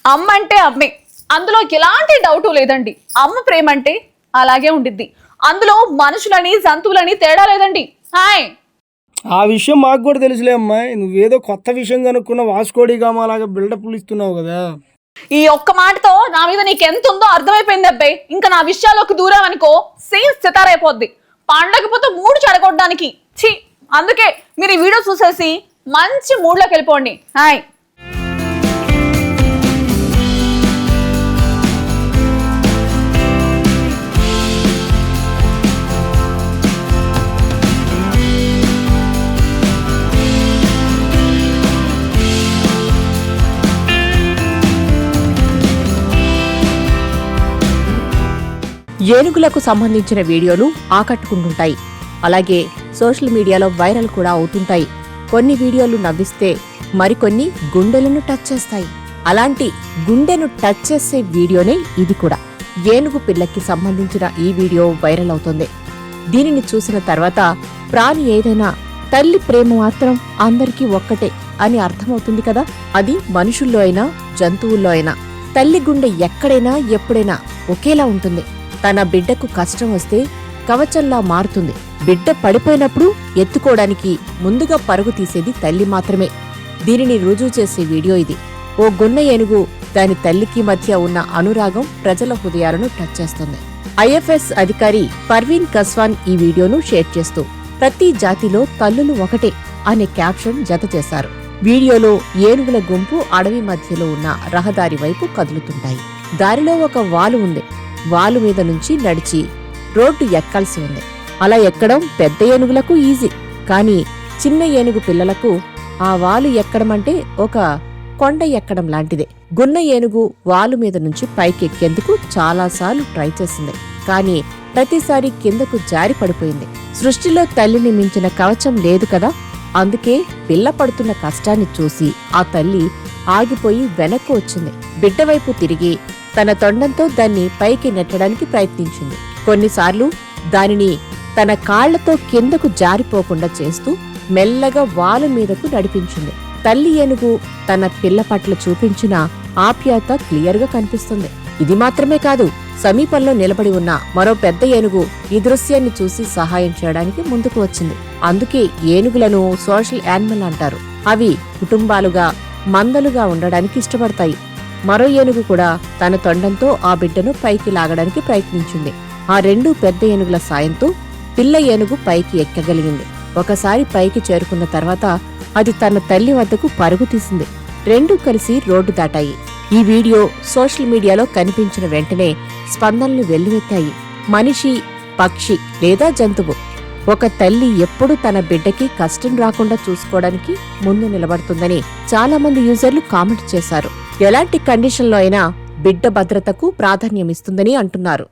అమ్మ అంటే అమ్మే, అందులో ఎలాంటి డౌట్ లేదండి. అమ్మ ప్రేమ అంటే అలాగే ఉండిద్ది. అందులో మనుషులని జంతువులని తేడా లేదండి. హాయ్, ఆ విషయం మాకు కూడా తెలుసులే అమ్మాయి. నువ్వేదో కొత్త విషయం కనుక్కున్న వాస్కోడిగామా అలాగా బిల్డప్లు ఇస్తున్నావు కదా. ఈ ఒక్క మాటతో నా మీద నీకెంత ఉందో అర్థమైపోయింది అబ్బాయి. ఇంకా నా విషయాల్లోకి దూరం అనుకో సీన్ సితారైపోద్ది. పండకపోతే మూడు చెడగొట్టడానికి ఛీ. అందుకే మీరు ఈ వీడియో చూసేసి మంచి మూడ్లోకి వెళ్ళిపోండి. హాయ్. ఏనుగులకు సంబంధించిన వీడియోలు ఆకట్టుకుంటుంటాయి. అలాగే సోషల్ మీడియాలో వైరల్ కూడా అవుతుంటాయి. కొన్ని వీడియోలు నవ్విస్తే మరికొన్ని గుండెలను టచ్ చేస్తాయి. అలాంటి గుండెను టచ్ చేసే వీడియోనే ఇది కూడా. ఏనుగు పిల్లకి సంబంధించిన ఈ వీడియో వైరల్ అవుతుంది. దీనిని చూసిన తర్వాత ప్రాణి ఏదైనా తల్లి ప్రేమ మాత్రం అందరికీ ఒక్కటే అని అర్థమవుతుంది కదా. అది మనుషుల్లో అయినా జంతువుల్లో అయినా తల్లి గుండె ఎక్కడైనా ఎప్పుడైనా ఒకేలా ఉంటుంది. తన బిడ్డకు కష్టం వస్తే కవచంలా మారుతుంది. బిడ్డ పడిపోయినప్పుడు ఎత్తుకోవడానికి ముందుగా పరుగు తీసేది తల్లి మాత్రమే. దీనిని రుజువు చేసే వీడియో ఇది. ఓ గున్న ఏనుగు దాని తల్లికి మధ్య ఉన్న అనురాగం ప్రజల హృదయాలను టచ్ చేస్తుంది. ఐఎఫ్ఎస్ అధికారి పర్వీన్ కస్వాన్ ఈ వీడియోను షేర్ చేస్తూ ప్రతి జాతిలో తల్లులు ఒకటే అనే క్యాప్షన్ జత చేశారు. వీడియోలో ఏనుగుల గుంపు అడవి మధ్యలో ఉన్న రహదారి వైపు కదులుతుంటాయి. దారిలో ఒక వాలు ఉంది. వాలు మీద నుంచి నడిచి రోడ్డు ఎక్కాల్సి ఉంది. అలా ఎక్కడం పెద్ద ఏనుగులకు ఈజీ. కానీ చిన్న ఏనుగు పిల్లలకు ఆ వాలు ఎక్కడమంటే ఒక కొండ ఎక్కడం లాంటిదే. గున్న ఏనుగు వాలు మీద నుంచి పైకెక్కేందుకు చాలాసార్లు ట్రై చేసింది. కానీ ప్రతిసారి కిందకు జారి పడిపోయింది. సృష్టిలో తల్లిని మించిన కవచం లేదు కదా. అందుకే పిల్ల పడుతున్న కష్టాన్ని చూసి ఆ తల్లి ఆగిపోయి వెనక్కు వచ్చింది. బిడ్డవైపు తిరిగి తన తొండంతో దాన్ని పైకి నెట్టడానికి ప్రయత్నించింది. కొన్నిసార్లు దానిని తన కాళ్లతో కిందకు జారిపోకుండా చేస్తూ మెల్లగా వాలు మీదకు నడిపించింది. తల్లి ఏనుగు తన పిల్ల పట్ల చూపించిన ఆప్యాయత క్లియర్గా కనిపిస్తుంది. ఇది మాత్రమే కాదు, సమీపంలో నిలబడి ఉన్న మరో పెద్ద ఏనుగు ఈ దృశ్యాన్ని చూసి సహాయం చేయడానికి ముందుకు వచ్చింది. అందుకే ఏనుగులను సోషల్ యానిమల్ అంటారు. అవి కుటుంబాలుగా మందలుగా ఉండడానికి ఇష్టపడతాయి. మరో ఏనుగు కూడా తన తొండంతో ఆ బిడ్డను పైకి లాగడానికి ప్రయత్నించింది. ఆ రెండు పెద్ద ఏనుగుల సాయంతో పిల్ల ఏనుగు పైకి ఎక్కగలిగింది. ఒకసారి పైకి చేరుకున్న తర్వాత అది తన తల్లి వద్దకు పరుగు తీసింది. రెండూ కలిసి రోడ్డు దాటాయి. ఈ వీడియో సోషల్ మీడియాలో కనిపించిన వెంటనే స్పందనలు వెల్లువెత్తాయి. మనిషి, పక్షి లేదా జంతువు, ఒక తల్లి ఎప్పుడూ తన బిడ్డకి కష్టం రాకుండా చూసుకోవడానికి ముందు నిలబడుతుందని చాలా మంది యూజర్లు కామెంట్ చేశారు. ఎలాంటి కండిషన్లో అయినా బిడ్డ భద్రతకు ప్రాధాన్యమిస్తుందని అంటున్నారు.